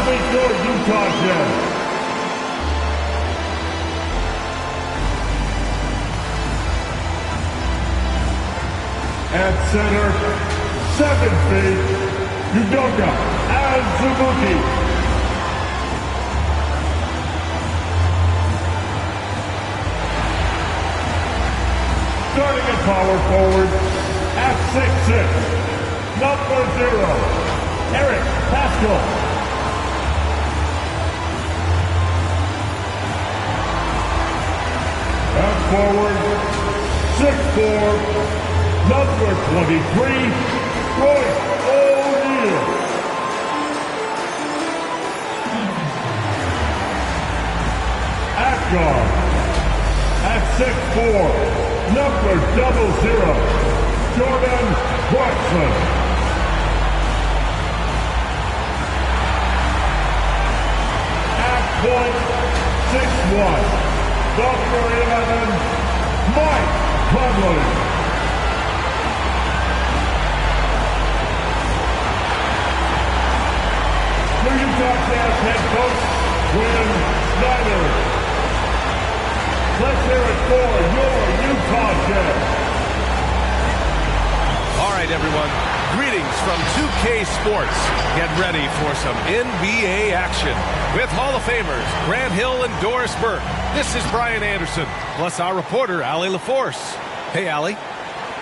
meet your Utah Jazz. At center, 7 feet, Udoka Azubuike. Starting at power forward, at 6'6", number 0, Eric Paschall. At forward, 6'4", number 23, Royce O'Neal. At guard, at 6'4", number 00, Jordan Clarkson. At point, 6'1", number 11, Mike Conley. The Utah Jazz head coach, Quinn Snyder. Let's hear it for your Utah Jazz. All right, everyone. Greetings from 2K Sports. Get ready for some NBA action with Hall of Famers Grant Hill and Doris Burke. This is Brian Anderson, plus our reporter, Allie LaForce. Hey, Allie.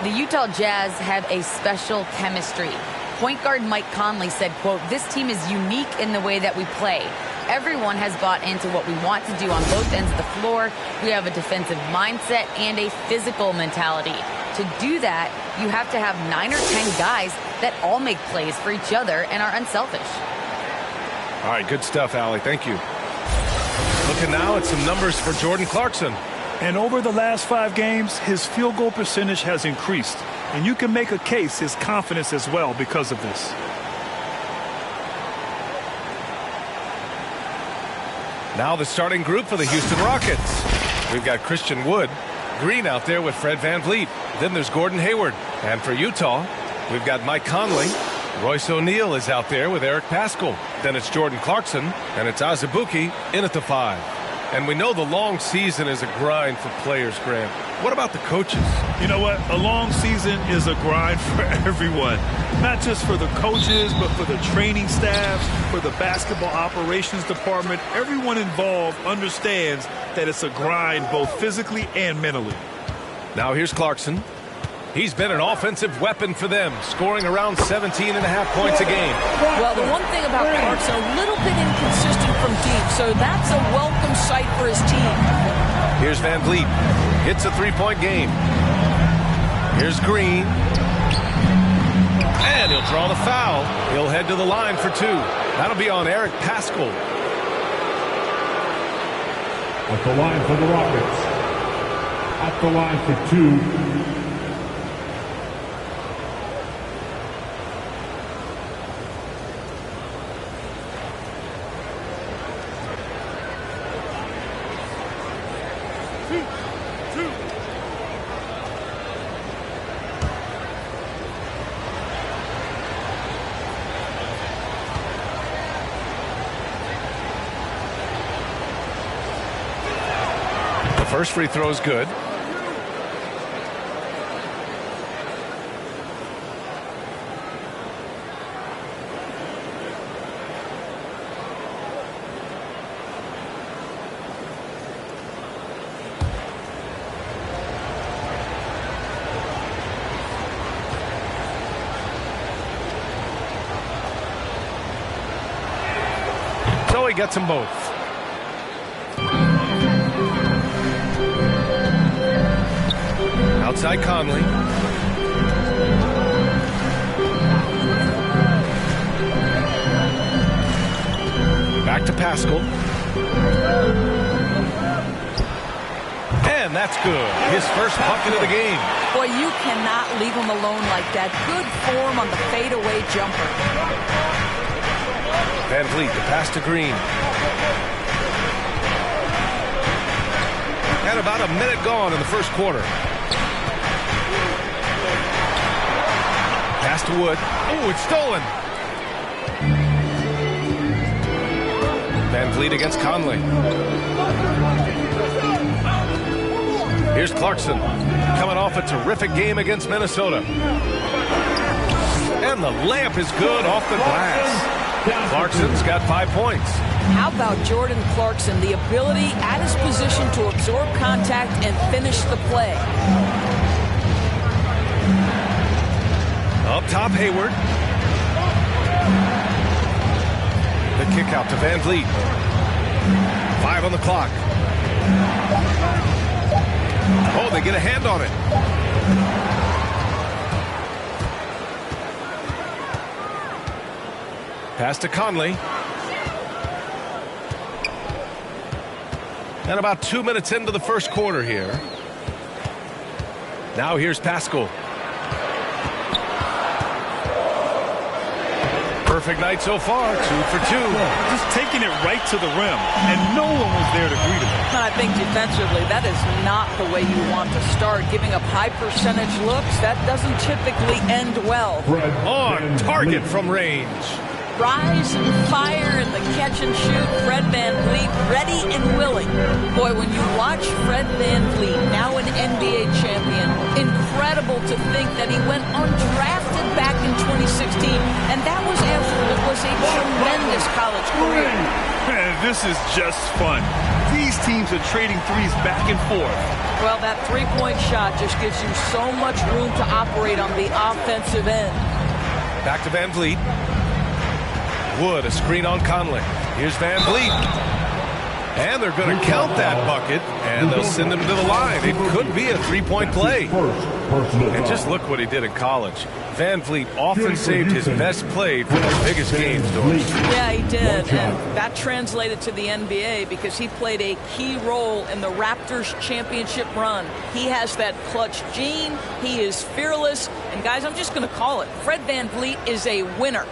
The Utah Jazz have a special chemistry. Point guard Mike Conley said, quote, "This team is unique in the way that we play. Everyone has bought into what we want to do on both ends of the floor. We have a defensive mindset and a physical mentality. To do that, you have to have 9 or 10 guys that all make plays for each other and are unselfish." All right, good stuff, Allie. Thank you. Looking now at some numbers for Jordan Clarkson. And over the last 5 games, his field goal percentage has increased. And you can make a case his confidence as well because of this. Now the starting group for the Houston Rockets. We've got Christian Wood, Green out there with Fred VanVleet. Then there's Gordon Hayward. And for Utah, we've got Mike Conley. Royce O'Neal is out there with Eric Paschall. Then it's Jordan Clarkson, and it's Azubuike in at the 5. And we know the long season is a grind for players, Grant. What about the coaches? You know what? A long season is a grind for everyone. Not just for the coaches, but for the training staffs, for the basketball operations department. Everyone involved understands that it's a grind both physically and mentally. Now here's Clarkson. He's been an offensive weapon for them, scoring around 17.5 points a game. Well, the one thing about Clarkson, a little bit inconsistent from deep, so that's a welcome sight for his team. Here's VanVleet. Hits a 3-point game. Here's Green. And he'll draw the foul. He'll head to the line for 2. That'll be on Eric Paschall. At the line for the Rockets. At the line for 2. First free throw is good. So he gets them both. Outside Conley. Back to Paschall. And that's good. His first bucket of the game. Boy, you cannot leave him alone like that. Good form on the fadeaway jumper. VanVleet, the pass to Green. And about a minute gone in the first quarter. Pass to Wood. Oh, it's stolen. Van Vliet against Conley. Here's Clarkson, coming off a terrific game against Minnesota. And the layup is good off the glass. Clarkson's got 5 points. How about Jordan Clarkson, the ability at his position to absorb contact and finish the play? Up top, Hayward. The kick out to Van Vliet. 5 on the clock. Oh, they get a hand on it. Pass to Conley. And about 2 minutes into the first quarter here. Now here's Pascal. Perfect night so far, 2 for 2. Just taking it right to the rim, and no one was there to greet him. And I think defensively, that is not the way you want to start. Giving up high percentage looks, that doesn't typically end well. On target from range. Rise and fire in the catch and shoot. Fred Van Vliet ready and willing. Boy, when you watch Fred Van Vliet, now an NBA champion, incredible to think that he went undrafted back in 2016, and that was after what was a tremendous college career. Man, this is just fun. These teams are trading threes back and forth. Well, that three-point shot just gives you so much room to operate on the offensive end. Back to Van Vliet. Wood, a screen on Conley. Here's Van Vliet. And they're going to count that bucket, and they'll send him to the line. It could be a three-point play. And just look what he did in college. Van Vliet often saved his best play for the biggest games, Doris. Yeah, he did, and that translated to the NBA because he played a key role in the Raptors championship run. He has that clutch gene. He is fearless. And, guys, I'm just going to call it. Fred Van Vliet is a winner.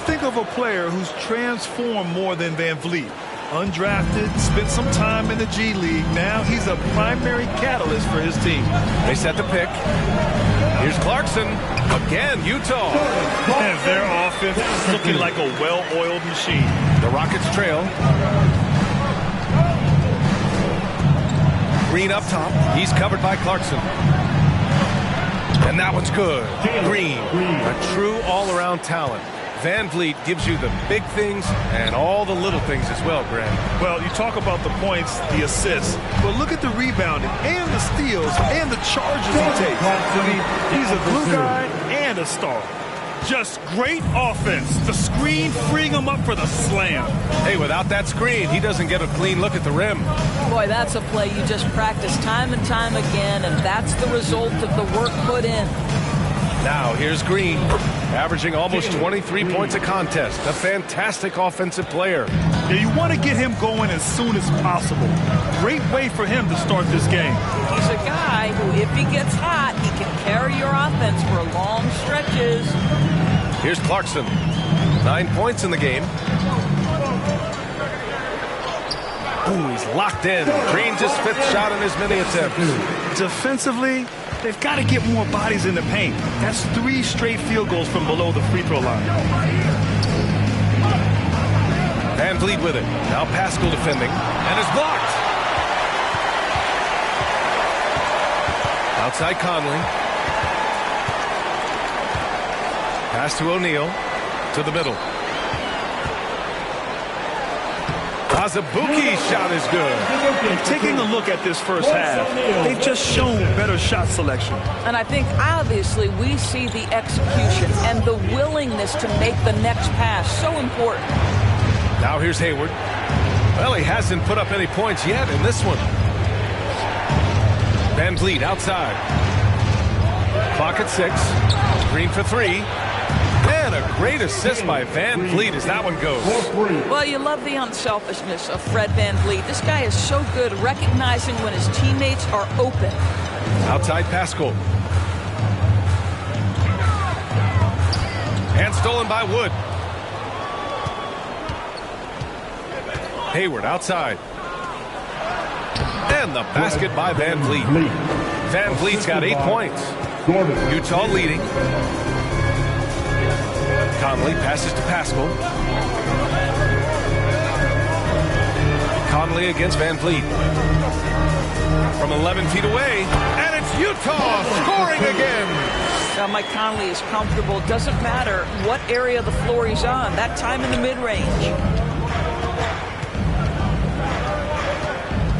Think of a player who's transformed more than Van Vliet. Undrafted, spent some time in the G League. Now he's a primary catalyst for his team. They set the pick. Here's Clarkson. Again, Utah. And their offense is looking like a well-oiled machine. The Rockets trail. Green up top. He's covered by Clarkson. And that one's good. Green, a true all-around talent. Van Vliet gives you the big things and all the little things as well, Grant. Well, you talk about the points, the assists, but look at the rebounding and the steals and the charges he takes. I mean, he's a glue guy and a star. Just great offense. The screen freeing him up for the slam. Hey, without that screen, he doesn't get a clean look at the rim. Boy, that's a play you just practice time and time again, and that's the result of the work put in. Now, here's Green, averaging almost 23 points a contest. A fantastic offensive player. Yeah, you want to get him going as soon as possible. Great way for him to start this game. He's a guy who, if he gets hot, he can carry your offense for long stretches. Here's Clarkson. 9 points in the game. Ooh, he's locked in. Green's his 5th shot in as many attempts. Defensively, they've got to get more bodies in the paint. That's 3 straight field goals from below the free throw line. Van Vliet with it. Now Pascal defending. And is blocked. Outside Conley. Pass to O'Neal. To the middle. Azubuike's shot is good. Taking a look at this first half, they've just shown better shot selection. And I think, obviously, we see the execution and the willingness to make the next pass so important. Now here's Hayward. Well, he hasn't put up any points yet in this one. Van Vliet outside. Clock at 6. Green for 3. And a great assist by Van Vliet as that one goes. Well, you love the unselfishness of Fred Van Vliet. This guy is so good recognizing when his teammates are open. Outside Pascal. And stolen by Wood. Hayward outside. And the basket by Van Vliet. Van Vliet's got 8 points. Utah leading. Conley passes to Pascal. Conley against Van Vliet. From 11 feet away, and it's Utah scoring again. Now Mike Conley is comfortable. Doesn't matter what area of the floor he's on. That time in the mid-range.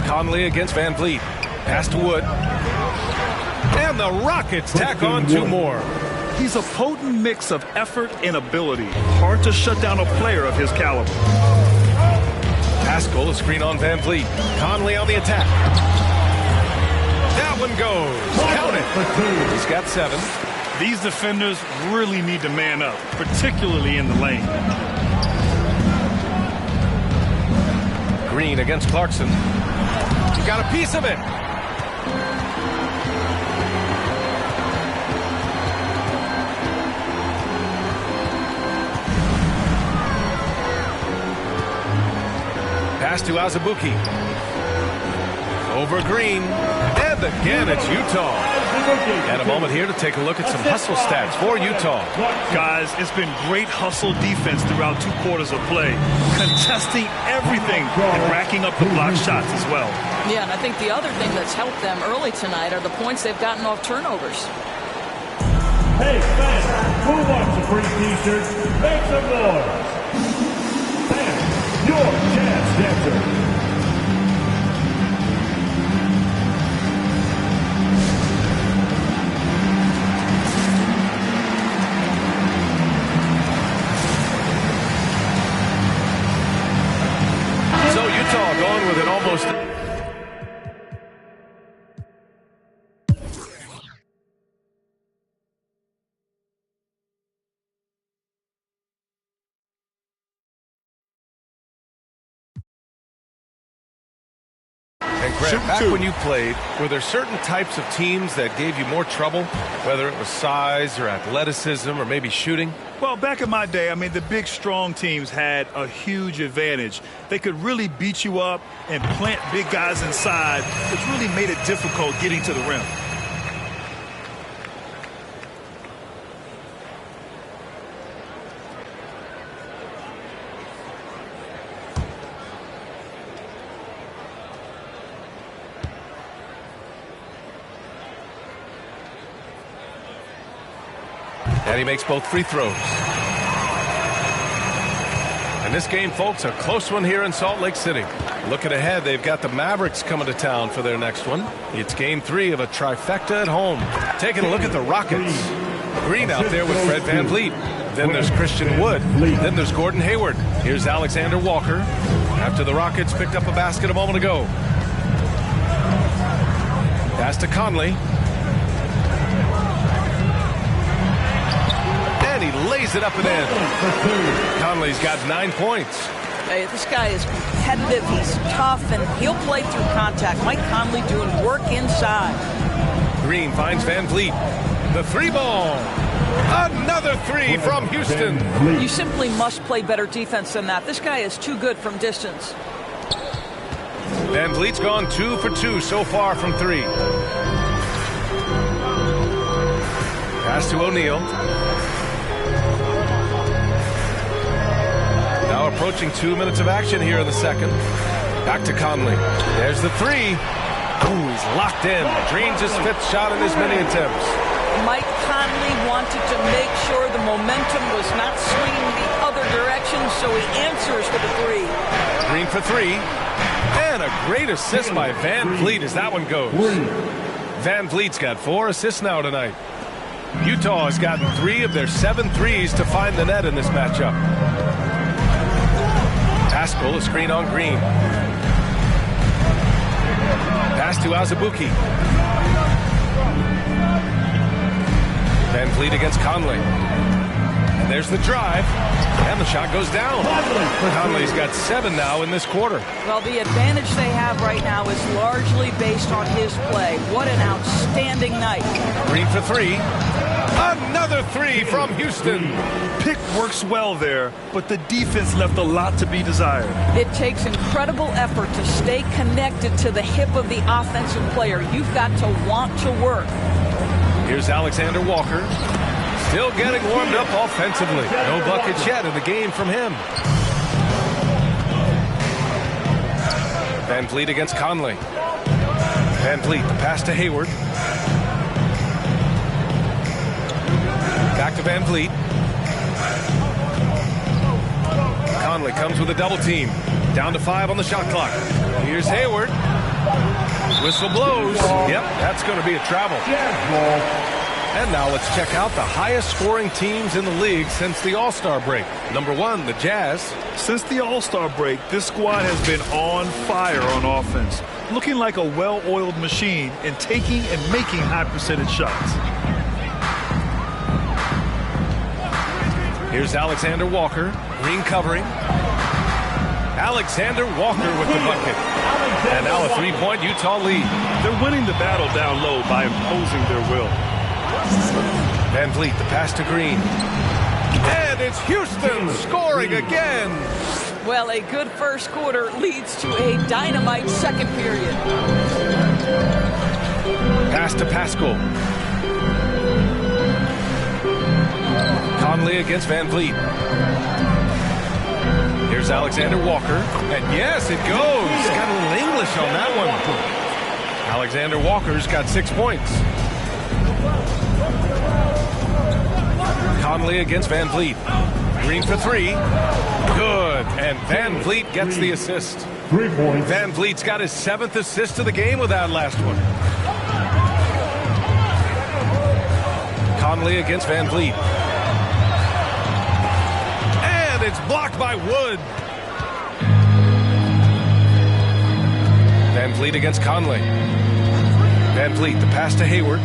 Conley against Van Vliet. Pass to Wood. And the Rockets tack on 2 more. He's a potent mix of effort and ability. Hard to shut down a player of his caliber. Pascal, a screen on Van Vliet. Conley on the attack. That one goes. Count it. He's got 7. These defenders really need to man up, particularly in the lane. Green against Clarkson. He got a piece of it. Pass to Azubuike. Over Green. And again, it's Utah. And a moment here to take a look at some hustle stats for Utah. Guys, it's been great hustle defense throughout 2 quarters of play. Contesting everything and racking up the block shots as well. Yeah, and I think the other thing that's helped them early tonight are the points they've gotten off turnovers. Hey, fans, who wants a free t-shirt? Make some noise. And your Jazz dancer. So Utah going with an almost... And Greg, back when you played, were there certain types of teams that gave you more trouble, whether it was size or athleticism or maybe shooting? Well, back in my day, I mean, the big, strong teams had a huge advantage. They could really beat you up and plant big guys inside, which really made it difficult getting to the rim. And he makes both free throws. And this game, folks, a close one here in Salt Lake City. Looking ahead, they've got the Mavericks coming to town for their next one. It's game 3 of a trifecta at home. Taking a look at the Rockets. Green out there with Fred Van Vliet. Then there's Christian Wood. Then there's Gordon Hayward. Here's Alexander Walker. After the Rockets picked up a basket a moment ago. Pass to Conley. He lays it up and in. Conley's got 9 points. Hey, this guy is competitive. He's tough, and he'll play through contact. Mike Conley doing work inside. Green finds Van Vliet. The 3-ball. Another 3 from Houston. You simply must play better defense than that. This guy is too good from distance. Van Vliet's gone 2 for 2 so far from 3. Pass to O'Neal. Now approaching 2 minutes of action here in the second. Back to Conley. There's the 3. Oh, he's locked in. Dreams his 5th shot in as many attempts. Mike Conley wanted to make sure the momentum was not swinging the other direction, so he answers with a 3. Green for 3. And a great assist by Van Vliet as that one goes. Van Vliet's got 4 assists now tonight. Utah has gotten 3 of their 7 threes to find the net in this matchup. Pascal, a screen on Green. Pass to Azubuike. Van Vliet against Conley. And there's the drive. And the shot goes down. Conley's got 7 now in this quarter. Well, the advantage they have right now is largely based on his play. What an outstanding night. Green for 3. Another three from Houston. Pick works well there, but the defense left a lot to be desired. It takes incredible effort to stay connected to the hip of the offensive player. You've got to want to work. Here's Alexander Walker. Still getting warmed up offensively. No buckets yet in the game from him. Van Vliet against Conley. Van Vliet, the pass to Hayward. Back to Van Vliet. Conley comes with a double team. Down to 5 on the shot clock. Here's Hayward. Whistle blows. Yep, that's going to be a travel. And now let's check out the highest scoring teams in the league since the All-Star break. Number 1, the Jazz. Since the All-Star break, this squad has been on fire on offense, looking like a well-oiled machine and taking and making high percentage shots. Here's Alexander Walker. Green covering. Alexander Walker with the bucket. And now a three-point Utah lead. They're winning the battle down low by imposing their will. Van Vliet, the pass to Green. And it's Houston scoring again. Well, a good first quarter leads to a dynamite second period. Pass to Pascal. Conley against Van Vliet. Here's Alexander Walker. And yes, it goes. Got a little English on that one. Alexander Walker's got 6 points. Conley against Van Vliet. Green for 3. Good. And Van Vliet gets the assist. 3 points. Van Vliet's got his 7th assist of the game with that last one. Conley against Van Vliet. And it's blocked by Wood. Van Vliet against Conley. Van Vliet, the pass to Hayward.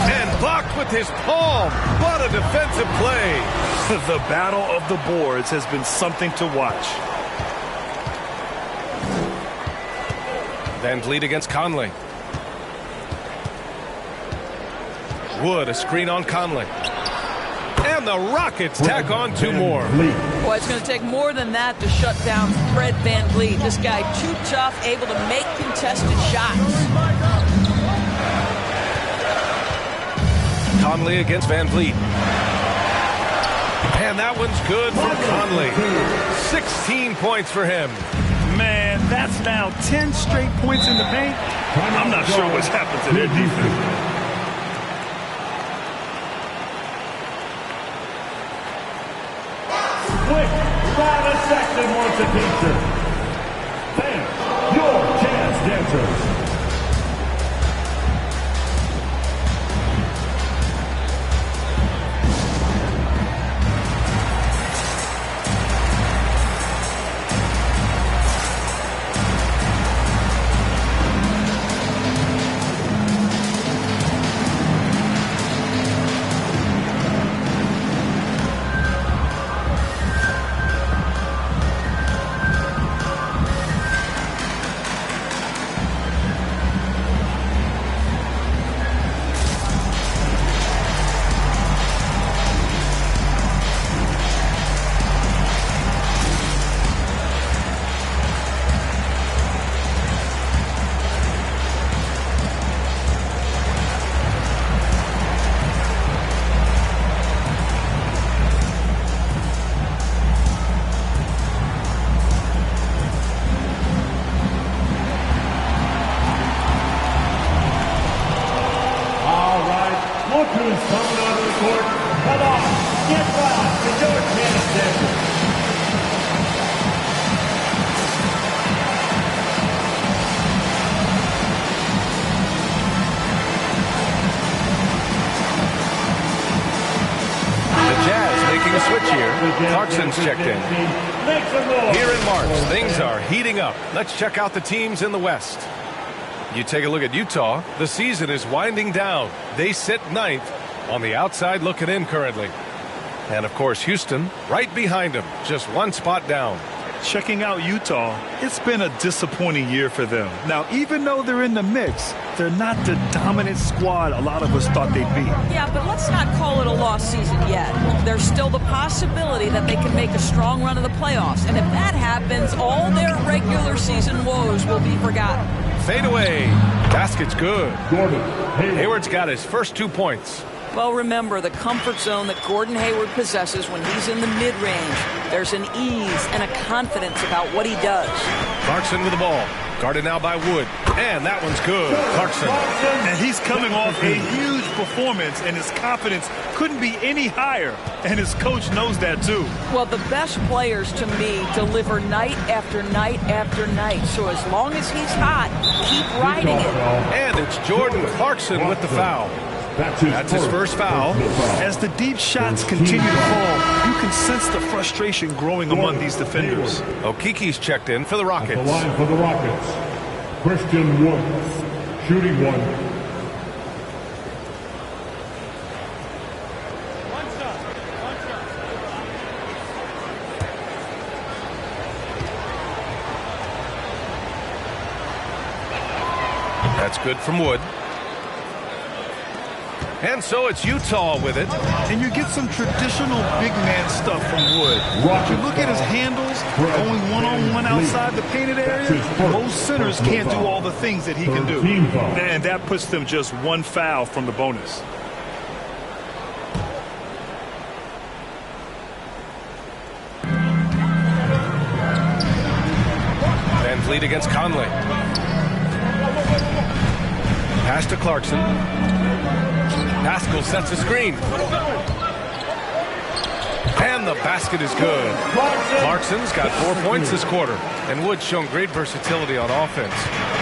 And blocked with his palm. What a defensive play. The battle of the boards has been something to watch. Van Vliet against Conley. Wood, a screen on Conley. And the Rockets tack on 2 more. Boy, it's going to take more than that to shut down Fred Van Vliet. This guy too tough, able to make contested shots. Conley against Van Vliet. And that one's good for Conley. 16 points for him. Man, that's now 10 straight points in the paint. I'm not sure what's happened to their defense. Quick, grab a section wants a t-shirt. Thank your Jazz dancers. Look who's coming onto the court. Come on, get back to your Jazz dancers. The Jazz making a switch here. Clarkson's checked in. Here in March, things are heating up. Let's check out the teams in the West. You take a look at Utah. The season is winding down. They sit 9th on the outside looking in currently. And, of course, Houston right behind them, just 1 spot down. Checking out Utah, it's been a disappointing year for them. Now, even though they're in the mix, they're not the dominant squad a lot of us thought they'd be. Yeah, but let's not call it a lost season yet. There's still the possibility that they can make a strong run of the playoffs. And if that happens, all their regular season woes will be forgotten. Fade away. Basket's good. Gordon Hayward's got his first 2 points. Well, remember, the comfort zone that Gordon Hayward possesses when he's in the mid-range, there's an ease and a confidence about what he does. Clarkson with the ball. Guarded now by Wood. And that one's good. Clarkson. And he's coming off a huge performance, and his confidence couldn't be any higher. And his coach knows that, too. Well, the best players, to me, deliver night after night after night. So as long as he's hot, keep riding it. And it's Jordan Clarkson with the foul. That's his first foul. As the deep shots continue to fall, you can sense the frustration growing among these defenders. Okiki's checked in for the Rockets. The line for the Rockets. Christian Wood, shooting one. That's good from Wood. And so it's Utah with it. And you get some traditional big man stuff from Wood. If you look at his handles, going one-on-one outside the painted area, most centers can't do all the things that he can do. And that puts them just one foul from the bonus. Van Vliet against Conley. Pass to Clarkson. Pascal sets a screen. And the basket is good. Clarkson's got 4 points this quarter. And Wood's shown great versatility on offense.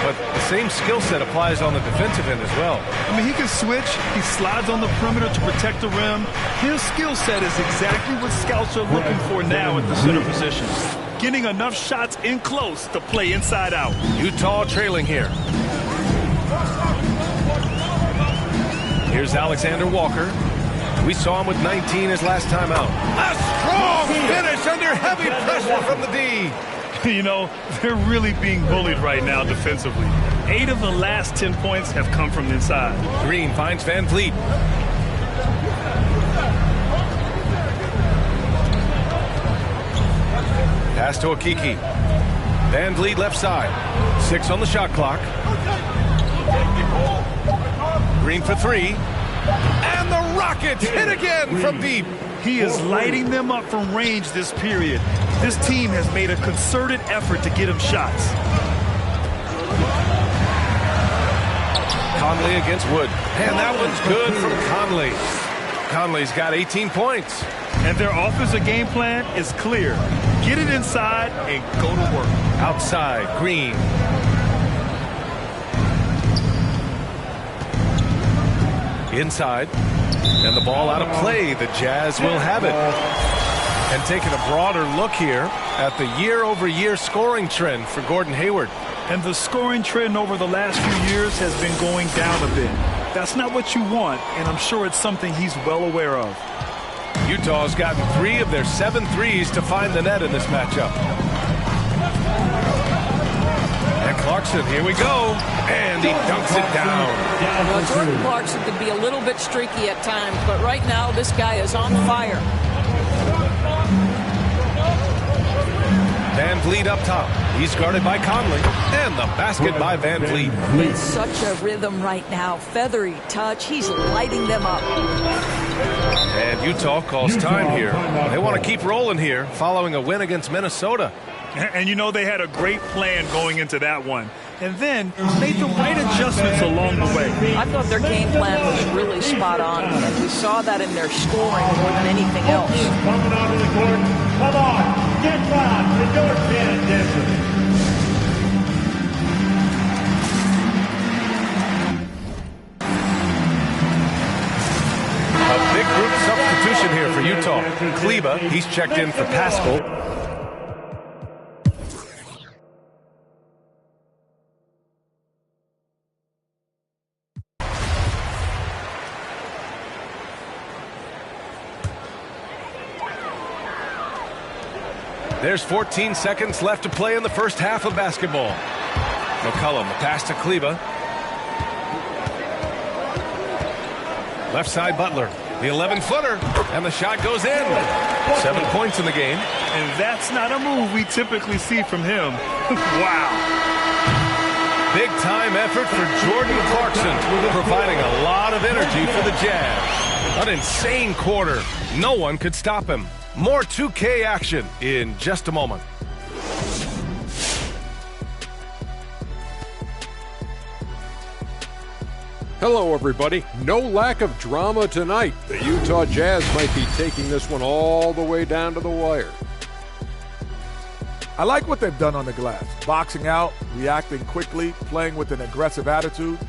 But the same skill set applies on the defensive end as well. I mean, he can switch. He slides on the perimeter to protect the rim. His skill set is exactly what scouts are looking for now at the center position. Getting enough shots in close to play inside out. Utah trailing here. Here's Alexander Walker. We saw him with 19 his last time out. A strong finish under heavy pressure from the D. You know, they're really being bullied right now defensively. 8 of the last 10 points have come from inside. Green finds Van Vliet. Pass to Okiki. Van Vliet left side. 6 on the shot clock. Green for 3. And the Rockets hit again from deep. He is lighting them up from range this period. This team has made a concerted effort to get him shots. Conley against Wood. And that one's good from Conley. Conley's got 18 points. And their offensive game plan is clear. Get it inside and go to work. Outside, Green. Inside. And the ball out of play. The Jazz will have it. And taking a broader look here at the year-over-year scoring trend for Gordon Hayward. And the scoring trend over the last few years has been going down a bit. That's not what you want, and I'm sure it's something he's well aware of. Utah's gotten 3 of their 7 threes to find the net in this matchup. And Clarkson, here we go. And he dunks it down. Well, Jordan Clarkson could be a little bit streaky at times, but right now this guy is on fire. Van Vliet up top. He's guarded by Conley. And the basket by Van Vliet. It's such a rhythm right now. Feathery touch. He's lighting them up. And Utah calls time here. They want to keep rolling here following a win against Minnesota. And you know they had a great plan going into that one. And then made the right adjustments along the way. I thought their game plan was really spot on. And we saw that in their scoring more than anything else. Coming onto the court. Come on, get back to your 10 dishes. A big group substitution here for Utah. Kleba, he's checked in for Pascal. There's 14 seconds left to play in the first half of basketball. McCollum, the pass to Kleba. Left side Butler. The 11-footer. And the shot goes in. 7 points in the game. And that's not a move we typically see from him. Wow. Big-time effort for Jordan Clarkson, providing a lot of energy for the Jazz. An insane quarter. No one could stop him. More 2K action in just a moment. Hello, everybody. No lack of drama tonight. The Utah Jazz might be taking this one all the way down to the wire. I like what they've done on the glass. Boxing out, reacting quickly, playing with an aggressive attitude.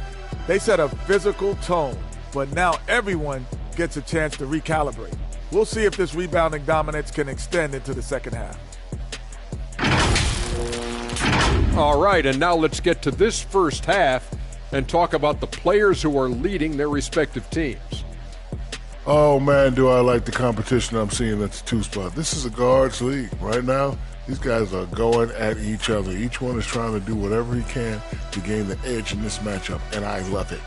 They set a physical tone, but now everyone gets a chance to recalibrate. We'll see if this rebounding dominance can extend into the second half. All right, and now let's get to this first half and talk about the players who are leading their respective teams. Oh, man, do I like the competition I'm seeing at the 2 spot. This is a guards league. Right now, these guys are going at each other. Each one is trying to do whatever he can to gain the edge in this matchup, and I love it.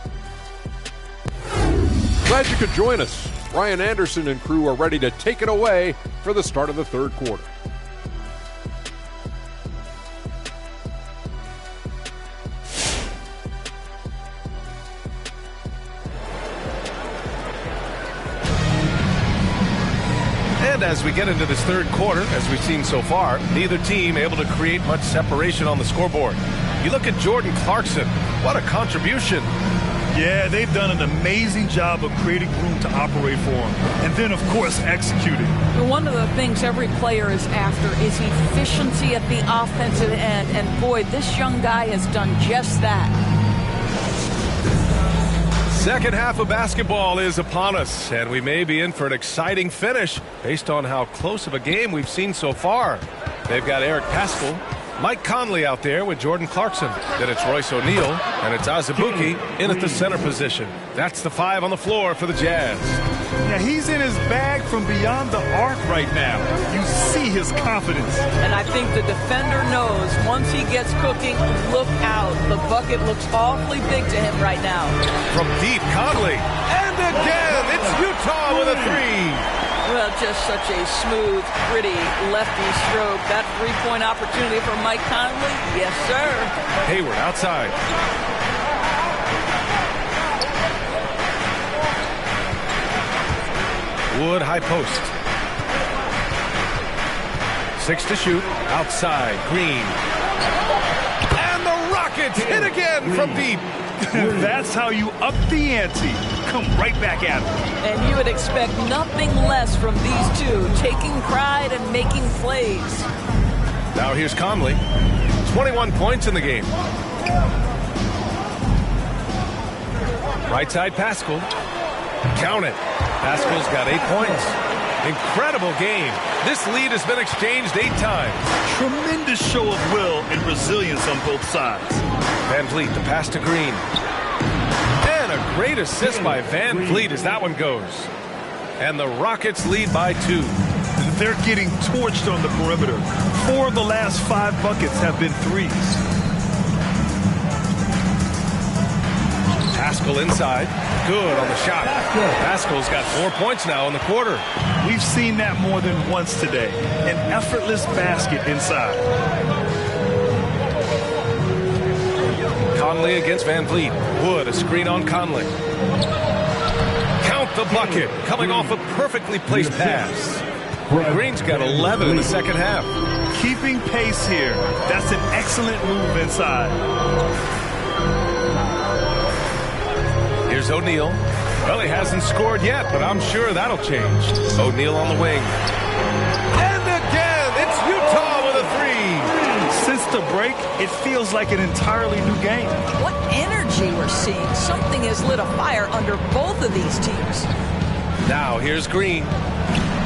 Glad you could join us. Ryan Anderson and crew are ready to take it away for the start of the third quarter. And as we get into this third quarter, as we've seen so far, neither team able to create much separation on the scoreboard. You look at Jordan Clarkson, what a contribution. Yeah, they've done an amazing job of creating room to operate for him. And then, of course, executing. One of the things every player is after is efficiency at the offensive end. And boy, this young guy has done just that. Second half of basketball is upon us, and we may be in for an exciting finish based on how close of a game we've seen so far. They've got Eric Paschall, Mike Conley out there with Jordan Clarkson. Then it's Royce O'Neal, and it's Azubuike in at the center position. That's the 5 on the floor for the Jazz. Yeah, he's in his bag from beyond the arc right now. You see his confidence. And I think the defender knows once he gets cooking, look out. The bucket looks awfully big to him right now. From deep, Conley. And again, it's Utah with a 3. Well, just such a smooth, pretty lefty stroke. That three-point opportunity for Mike Conley? Yes, sir. Hayward outside. Wood high post. 6 to shoot. Outside. Green. And the Rockets hit again from deep. That's how you up the ante. Come right back at him. And you would expect nothing less from these two, taking pride and making plays. Now here's Conley. 21 points in the game. Right side Paschall. Count it. Paschall's got 8 points. Incredible game. This lead has been exchanged 8 times. Tremendous show of will and resilience on both sides. Van Vliet, the pass to Green. And a great assist by Van Vliet as that one goes. And the Rockets lead by 2. They're getting torched on the perimeter. 4 of the last 5 buckets have been threes. Paschall inside. Good on the shot. Paschall's got 4 points now in the quarter. We've seen that more than once today. An effortless basket inside. Conley against Van Vliet. Wood, a screen on Conley. Count the bucket. Coming off a perfectly placed pass. Green's got 11 in the second half. Keeping pace here. That's an excellent move inside. Here's O'Neal. Well, he hasn't scored yet, but I'm sure that'll change. O'Neal on the wing. And again, it's Utah with a 3. Since the break, it feels like an entirely new game. What energy we're seeing. Something has lit a fire under both of these teams. Now here's Green.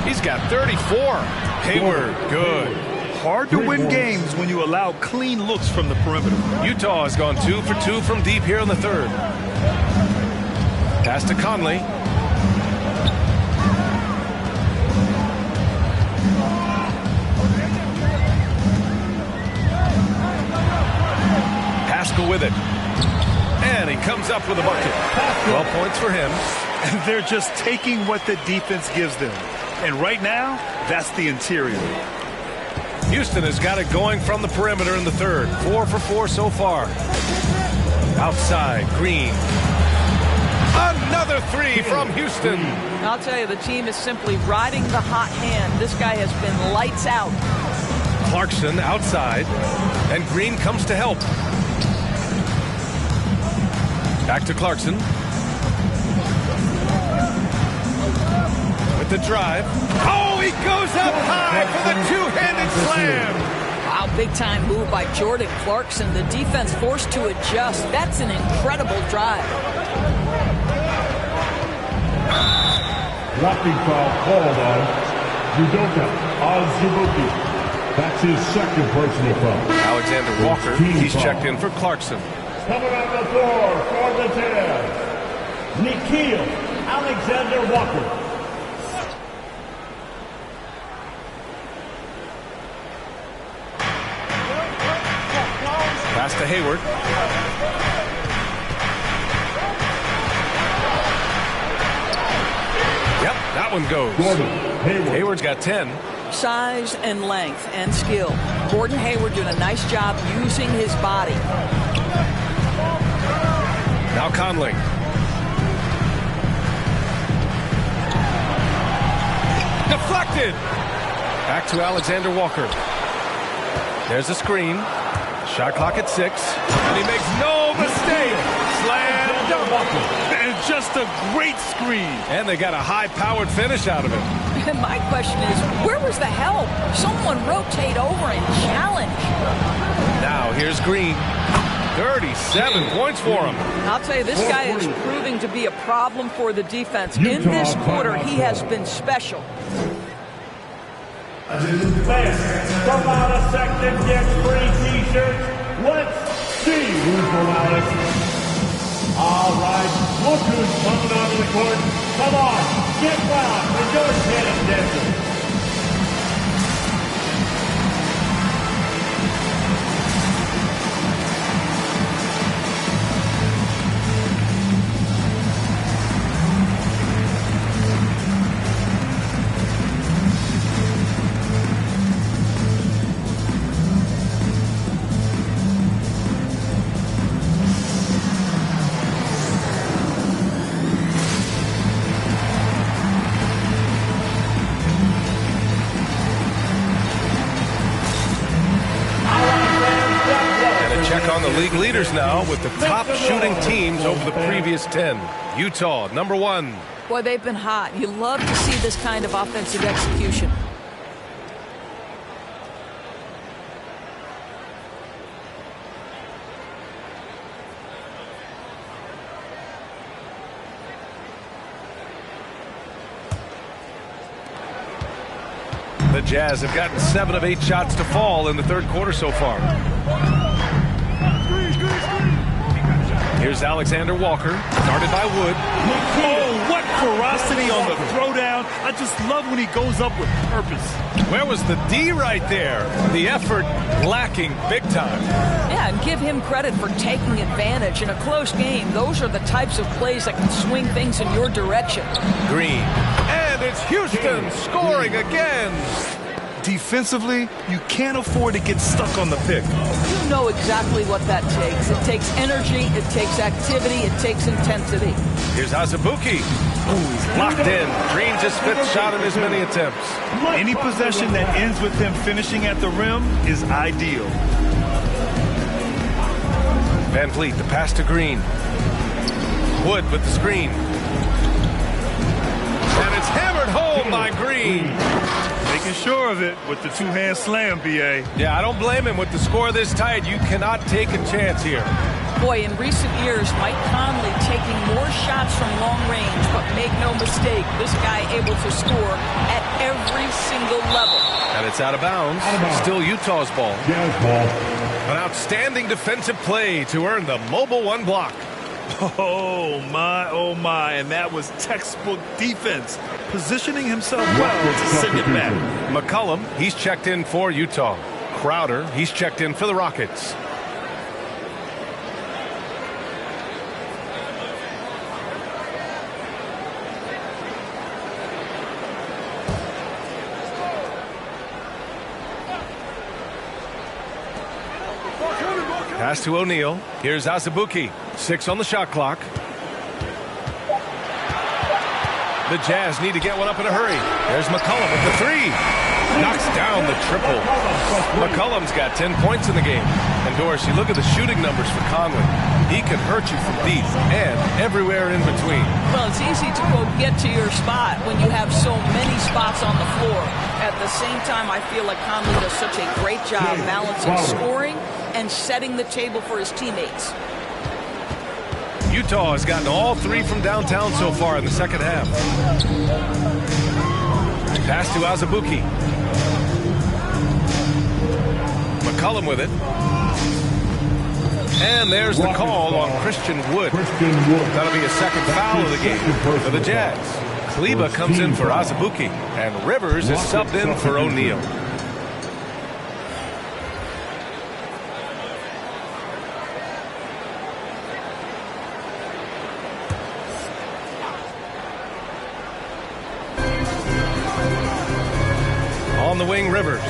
He's got 34. Hayward, good. Hard to win games when you allow clean looks from the perimeter. Utah has gone 2 for 2 from deep here in the third. Pass to Conley. Paschall with it. And he comes up with a bucket. 12 points for him. and they're just taking what the defense gives them. And right now, that's the interior. Houston has got it going from the perimeter in the third. 4 for 4 so far. Outside, Green. Another three from Houston. I'll tell you, the team is simply riding the hot hand. This guy has been lights out. Clarkson outside, and Green comes to help. Back to Clarkson. With the drive. Oh, he goes up high for the two-handed slam. Wow, big-time move by Jordan Clarkson. The defense forced to adjust. That's an incredible drive. Blocking foul called on Udoka Azubuike. That's his second personal foul. Alexander Walker, he's checked in for Clarkson. Coming on the floor for the Jazz, Nikhil Alexander Walker. Pass to Hayward. Yep, that one goes. Hayward's got 10. Size and length and skill. Gordon Hayward doing a nice job using his body. Now Conley. Deflected. Back to Alexander Walker. There's a screen. Shot clock at 6. And he makes no mistake. Slam dunk. And just a great screen. And they got a high-powered finish out of it. And my question is, where was the help? Someone rotate over and challenge. Now here's Green. 37 points for him. I'll tell you, this guy is proving to be a problem for the defense. In this quarter, he has been special. From out of section gets free t-shirts. Let's see who's from out. All right, look who's coming onto the court. Come on, get wild for your tennis dancer. On the league leaders now with the top shooting teams over the previous 10. Utah, number 1. Boy, they've been hot. You love to see this kind of offensive execution. The Jazz have gotten 7 of 8 shots to fall in the third quarter so far. Here's Alexander Walker, guarded by Wood. Oh, what ferocity on the throwdown. I just love when he goes up with purpose. Where was the D right there? The effort lacking big time. Yeah, and give him credit for taking advantage in a close game. Those are the types of plays that can swing things in your direction. Green. And it's Houston scoring again. Defensively, you can't afford to get stuck on the pick. You know exactly what that takes. It takes energy, it takes activity, it takes intensity. Here's Azubuike. He's locked in. Green just 5th shot in as many attempts. Any possession that ends with him finishing at the rim is ideal. Van Vliet, the pass to Green. Wood with the screen. And it's hammered home by Green. Making sure of it with the two-hand slam, B.A. Yeah, I don't blame him. With the score this tight, you cannot take a chance here. Boy, in recent years, Mike Conley taking more shots from long range, but make no mistake, this guy able to score at every single level. And it's out of bounds. Still Utah's ball. An outstanding defensive play to earn the mobile 1 block. Oh, my, and that was textbook defense. Positioning himself well to send it back. McCollum, he's checked in for Utah. Crowder, he's checked in for the Rockets. Pass to O'Neal. Here's Azubuike. 6 on the shot clock. The Jazz need to get one up in a hurry. There's McCollum with the 3. Knocks down the triple. McCollum's got 10 points in the game. And Doris, you look at the shooting numbers for Conley. He can hurt you from deep and everywhere in between. Well, it's easy to, quote, get to your spot when you have so many spots on the floor. At the same time, I feel like Conley does such a great job balancing scoring and setting the table for his teammates. Utah has gotten all 3 from downtown so far in the second half. Pass to Azubuike. McCollum with it. And there's the call on Christian Wood. That'll be a second foul of the game for the Jazz. Kleba comes in for Azubuike, and Rivers is subbed in for O'Neal. On the wing, Rivers.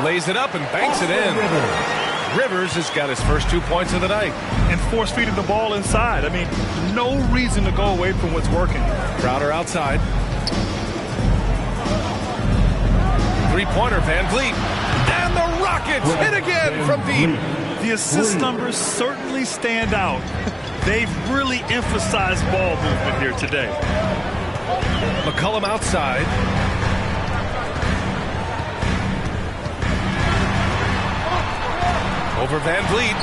Lays it up and banks it in. Rivers has got his first 2 points of the night. And force-feeding the ball inside. I mean, no reason to go away from what's working. Crowder outside. Three-pointer, Van Vliet. And the Rockets hit again from deep. The assist numbers certainly stand out. They've really emphasized ball movement here today. McCollum outside. Over Van Vliet.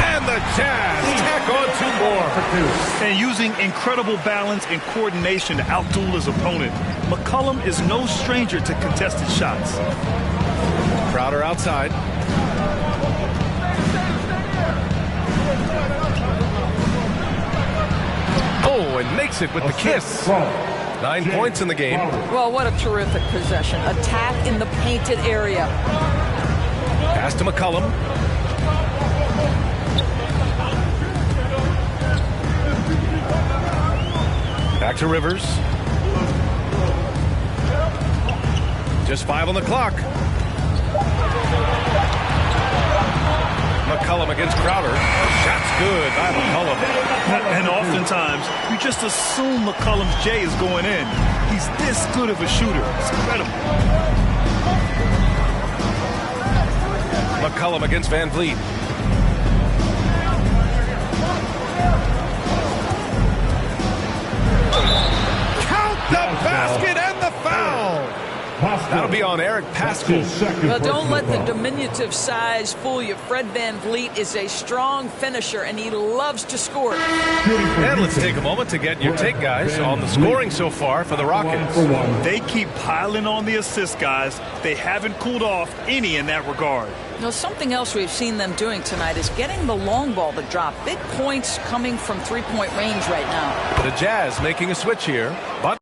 And the Jazz tack on 2 more. And using incredible balance and coordination to outduel his opponent, McCollum is no stranger to contested shots. Crowder outside. Oh, and makes it with the kiss. 9 points in the game. Well, what a terrific possession. Attack in the painted area. Pass to McCollum. Back to Rivers. Just 5 on the clock. McCollum against Crowder. Shot's good by McCollum. And oftentimes, you just assume McCollum's J is going in. He's this good of a shooter. It's incredible. McCollum against Van Vliet. Count the basket and the foul. That'll be on Eric Paschal. Well, don't let the diminutive size fool you. Fred Van Vliet is a strong finisher, and he loves to score. And let's take a moment to get your take, guys, on the scoring so far for the Rockets. They keep piling on the assist, guys. They haven't cooled off any in that regard. You know, something else we've seen them doing tonight is getting the long ball to drop. Big points coming from three-point range right now. The Jazz making a switch here, but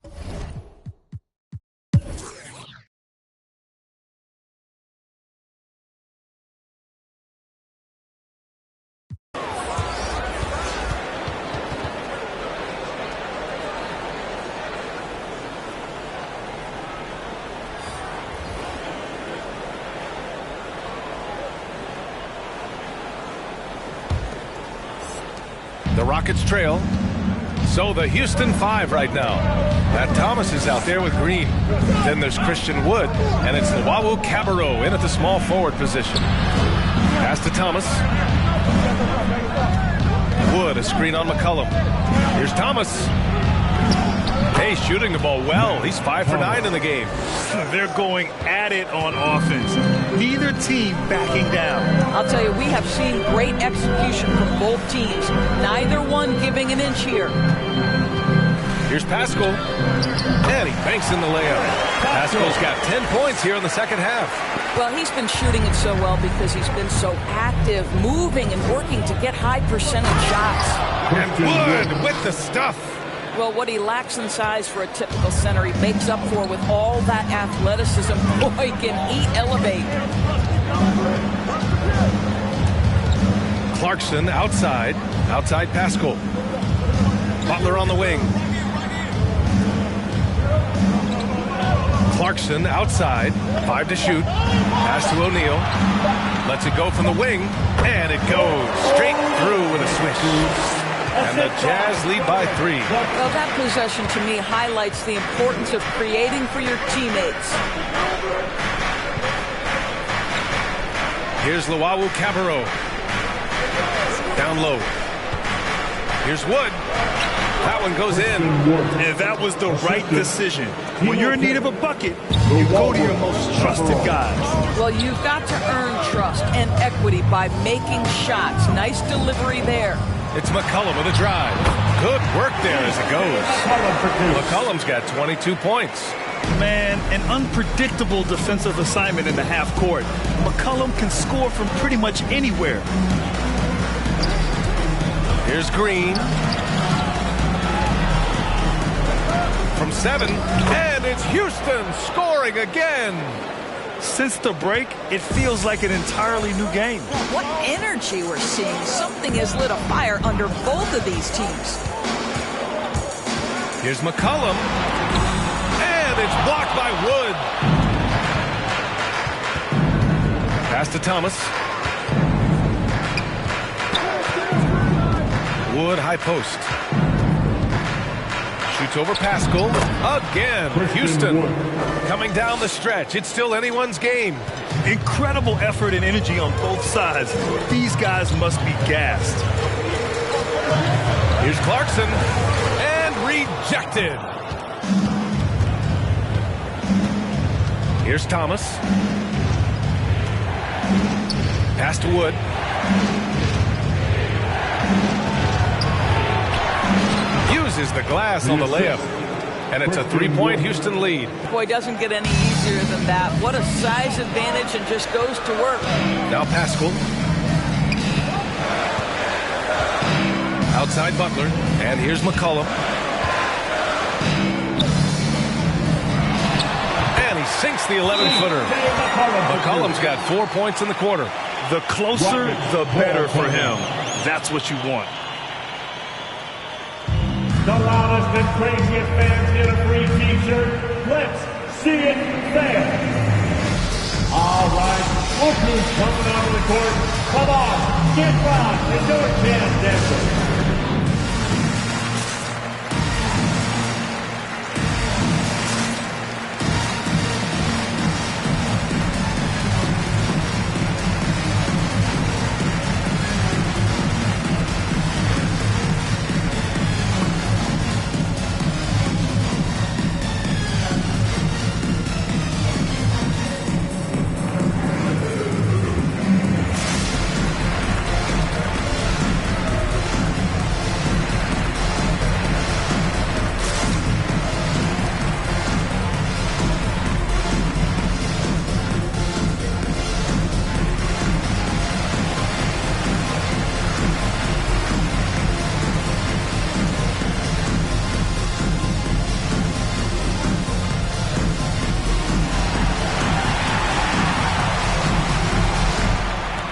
the Rockets trail. So the Houston 5 right now. Matt Thomas is out there with Green. Then there's Christian Wood, and it's Luau Cabarrot in at the small forward position. Pass to Thomas. Wood, a screen on McCollum. Here's Thomas. Hey, shooting the ball well. He's 5 for 9 in the game. They're going at it on offense. Neither team backing down. I'll tell you, we have seen great execution from both teams. Neither one giving an inch here. Here's Paschal. And he banks in the layup. Pascal's got 10 points here in the second half. Well, he's been shooting it so well because he's been so active, moving and working to get high percentage shots. And Wood with the stuff. Well, what he lacks in size for a typical center, he makes up for with all that athleticism. Boy, can he elevate. Clarkson outside Paschal. Butler on the wing. Clarkson outside. 5 to shoot. Pass to O'Neal. Lets it go from the wing. And it goes straight through with a swish. And the Jazz lead by 3. Well, that possession to me highlights the importance of creating for your teammates. Here's Luau Cabarro. Down low. Here's Wood. That one goes in. And that was the right decision. When you're in need of a bucket, you go to your most trusted guys. Well, you've got to earn trust and equity by making shots. Nice delivery there. It's McCollum with a drive. Good work there as it goes. McCollum's got 22 points. Man, an unpredictable defensive assignment in the half court. McCollum can score from pretty much anywhere. Here's Green. From 7, and it's Houston scoring again. Since the break, it feels like an entirely new game. What energy we're seeing. Something has lit a fire under both of these teams. Here's McCollum. And it's blocked by Wood. Pass to Thomas. Wood, high post. Shoots over Pascal. Again, Houston coming down the stretch. It's still anyone's game. Incredible effort and energy on both sides. These guys must be gassed. Here's Clarkson. And rejected. Here's Thomas. Pass to Wood. Uses the glass on the layup. And it's a 3-point Houston lead. Boy, doesn't get any easier than that. What a size advantage, and just goes to work. Now Pascal. Outside Butler. And here's McCollum. And he sinks the 11-footer. McCollum's got 4 points in the quarter. The closer, the better for him. That's what you want. The loudest and craziest fans get a free t-shirt. Let's see it there. All right, look who's coming onto the court. Come on, get loud and do it, Jazz Denver.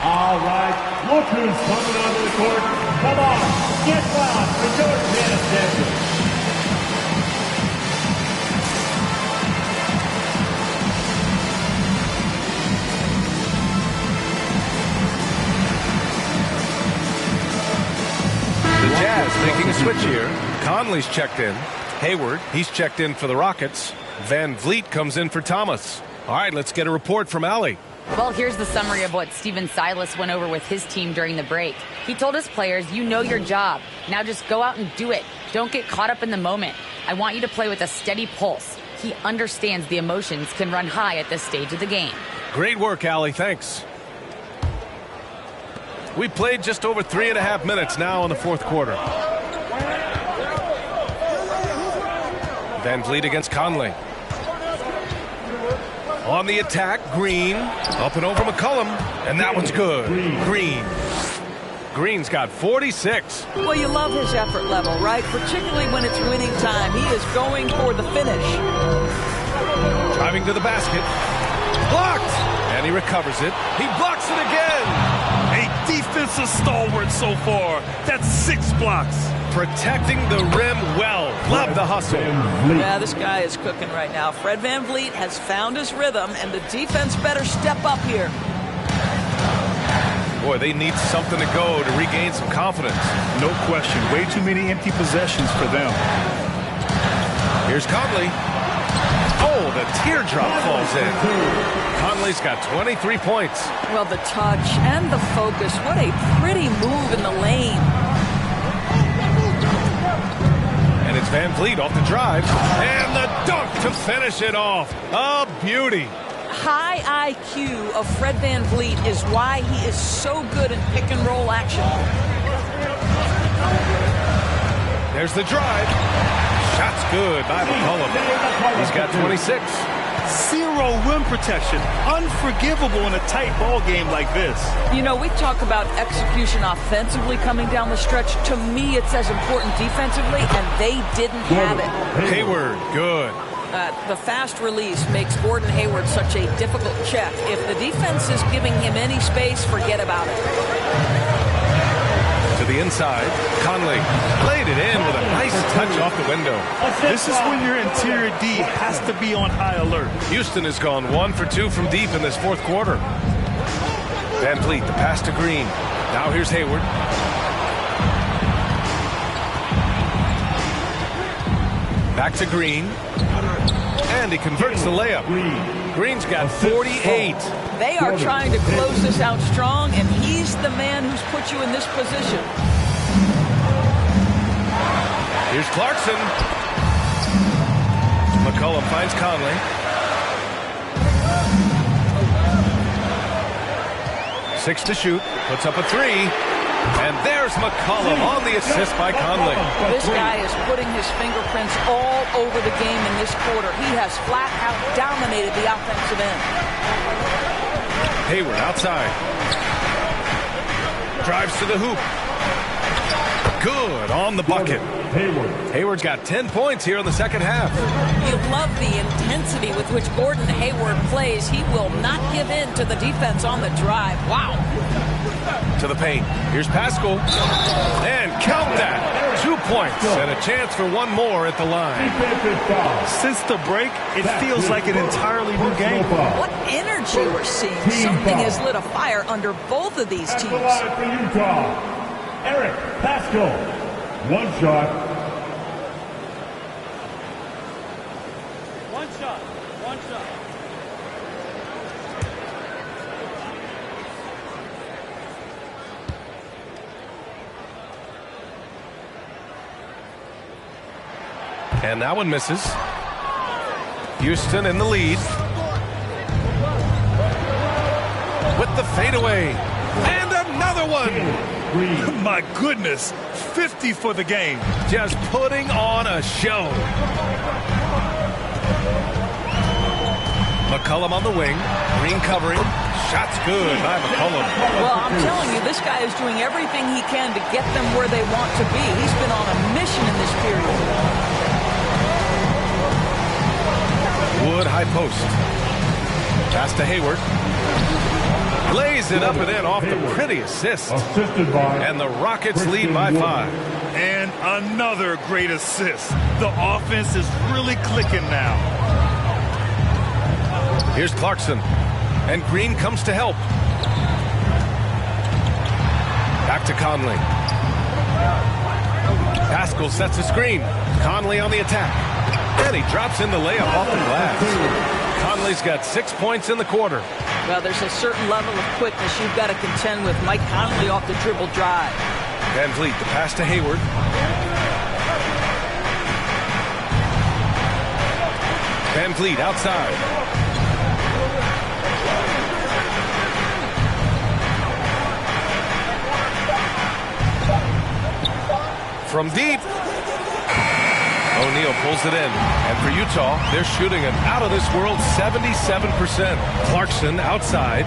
All right, look who's coming onto the court. Come on, get loud for your Jazz Denver. The Jazz making a switch here. Conley's checked in. Hayward, he's checked in for the Rockets. Van Vliet comes in for Thomas. All right, let's get a report from Allie. Well, here's the summary of what Stephen Silas went over with his team during the break. He told his players, you know your job. Now just go out and do it. Don't get caught up in the moment. I want you to play with a steady pulse. He understands the emotions can run high at this stage of the game. Great work, Allie. Thanks. We played just over 3.5 minutes now in the fourth quarter. Van Vliet against Conley. On the attack, Green. Up and over McCollum. And that one's good. Green. Green's got 46. Well, you love his effort level, right? Particularly when it's winning time. He is going for the finish. Driving to the basket. Blocked. And he recovers it. He blocks it again. A defensive stalwart so far. That's 6 blocks. protecting the rim well. Love the hustle. Yeah, this guy is cooking right now. Fred VanVleet has found his rhythm, and the defense better step up here. Boy, they need something to go to regain some confidence. No question. Way too many empty possessions for them. Here's Conley. Oh, the teardrop falls in. Conley's got 23 points. Well, the touch and the focus. What a pretty move in the lane. And it's VanVleet off the drive. And the dunk to finish it off. A beauty. High IQ of Fred VanVleet is why he is so good in pick and roll action. There's the drive. Shot's good by McCollum. He's got 26. Zero rim protection. Unforgivable in a tight ball game like this. You know, we talk about execution offensively coming down the stretch. To me, it's as important defensively, and they didn't have it. Hayward, good. The fast release makes Gordon Hayward such a difficult check. If the defense is giving him any space, forget about it. To the inside, Conley laid it in with a nice touch off the window. This is when your interior D has to be on high alert. Houston has gone 1 for 2 from deep in this fourth quarter. VanVleet, the pass to Green. Now here's Hayward. Back to Green. And he converts the layup. Green's got 48. They are trying to close this out strong, and he's the man who's put you in this position. Here's Clarkson. McCollum finds Conley. Six to shoot. Puts up a three. And there's McCollum on the assist by Conley. This guy is putting his fingerprints all over the game in this quarter. He has flat out dominated the offensive end. Hayward outside. Drives to the hoop. Good on the bucket. Hayward's got 10 points here in the second half. You love the intensity with which Gordon Hayward plays. He will not give in to the defense on the drive. Wow. To the paint. Here's Pascal. And count that. 2 points and a chance for one more at the line. Since the break, it feels like an entirely new game. What energy we're seeing. Something has lit a fire under both of these teams. For Utah, Eric Pascal. One shot. One shot. One shot. And that one misses. Houston in the lead. With the fadeaway. And another one. My goodness. 50 for the game. Just putting on a show. McCollum on the wing. Green covering. Shot's good by McCollum. Well, I'm telling you, this guy is doing everything he can to get them where they want to be. He's been on a mission in this period. Wood high post. Pass to Hayward. Lays it up and in off the pretty assist. And the Rockets lead by 5. And another great assist. The offense is really clicking now. Here's Clarkson. And Green comes to help. Back to Conley. Pascal sets a screen. Conley on the attack. And he drops in the layup off the glass. Conley's got 6 points in the quarter. Well, there's a certain level of quickness you've got to contend with. Mike Conley off the dribble drive. VanVleet, the pass to Hayward. VanVleet outside. From deep. O'Neal pulls it in. And for Utah, they're shooting an out-of-this-world 77%. Clarkson outside.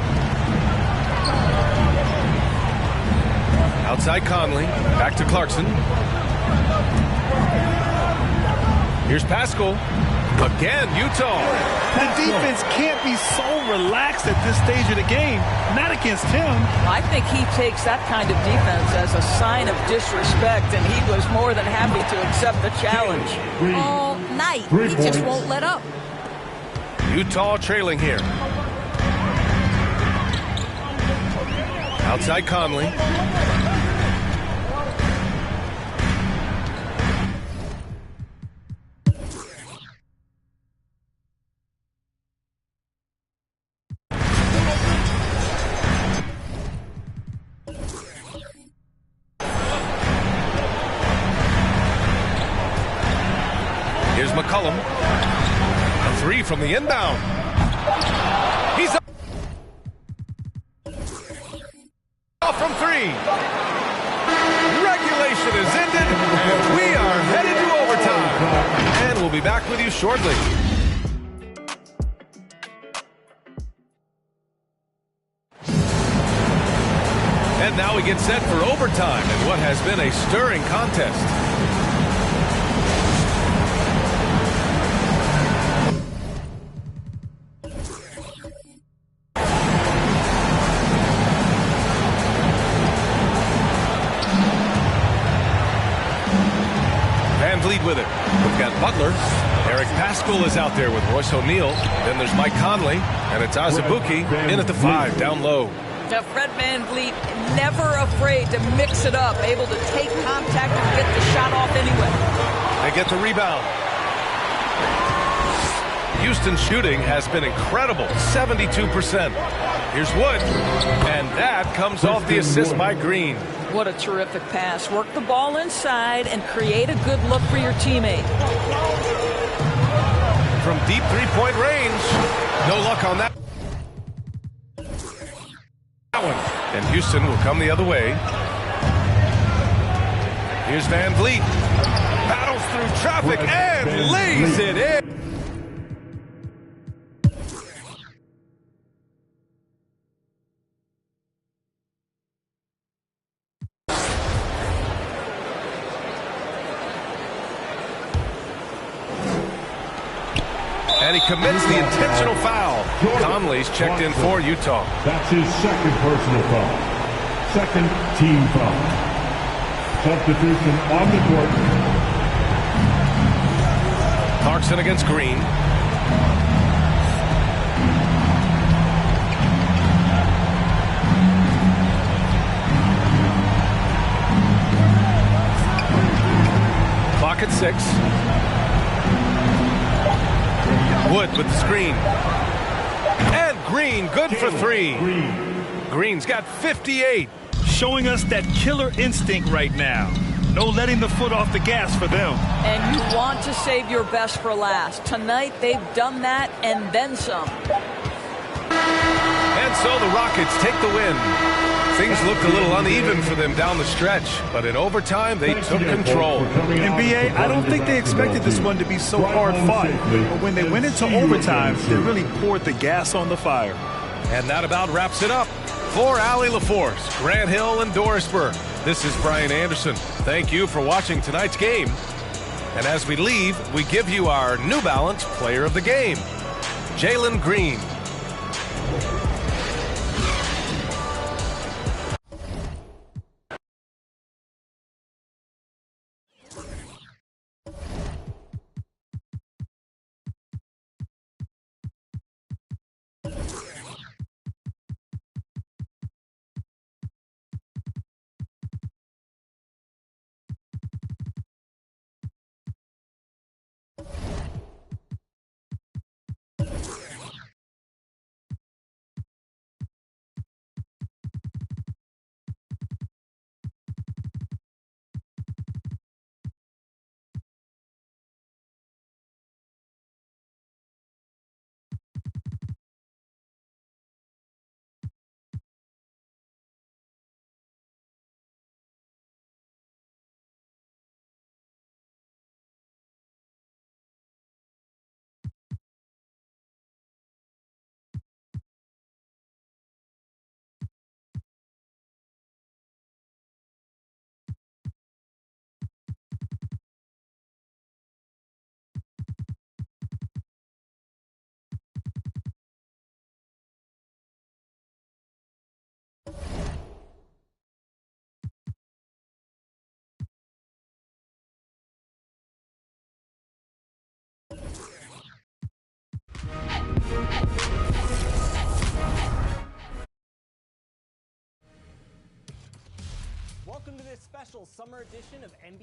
Outside Conley. Back to Clarkson. Here's Pascal. Again, Utah. The defense can't be so relaxed at this stage of the game. Not against him. I think he takes that kind of defense as a sign of disrespect, and he was more than happy to accept the challenge. All night, he just won't let up. Utah trailing here. Outside Conley. Here's McCollum. A three from the inbound. He's up. Off from three. Regulation is ended, and we are headed to overtime. And we'll be back with you shortly. And now we get set for overtime in what has been a stirring contest. Lead with it. We've got Butler. Eric Pascal is out there with Royce O'Neal. Then there's Mike Conley, and it's Azubuike in at the 5, down low. Now Fred VanVleet, never afraid to mix it up, able to take contact and get the shot off anyway. They get the rebound. Houston's shooting has been incredible, 72%. Here's Wood, and that comes off the assist by Green. What a terrific pass. Work the ball inside and create a good look for your teammate. From deep three-point range. No luck on that one. And Houston will come the other way. Here's VanVleet. Battles through traffic and lays it in. And he commits the intentional foul. Conley's checked in for Utah. That's his second personal foul. Second team foul. Substitution on the court. Clarkson against Green. Clock at 6. Wood with the screen. And Green, good for 3. Green's got 58. Showing us that killer instinct right now. No letting the foot off the gas for them. And you want to save your best for last. Tonight, they've done that and then some. And so the Rockets take the win. Things looked a little uneven for them down the stretch, but in overtime, they took control. NBA, I don't think they expected this one to be so hard-fought. But when they went into overtime, they really poured the gas on the fire. And that about wraps it up. For Allie LaForce, Grant Hill, and Dorisburg, this is Brian Anderson. Thank you for watching tonight's game. And as we leave, we give you our New Balance Player of the Game, Jalen Green. Welcome to this special summer edition of NBA.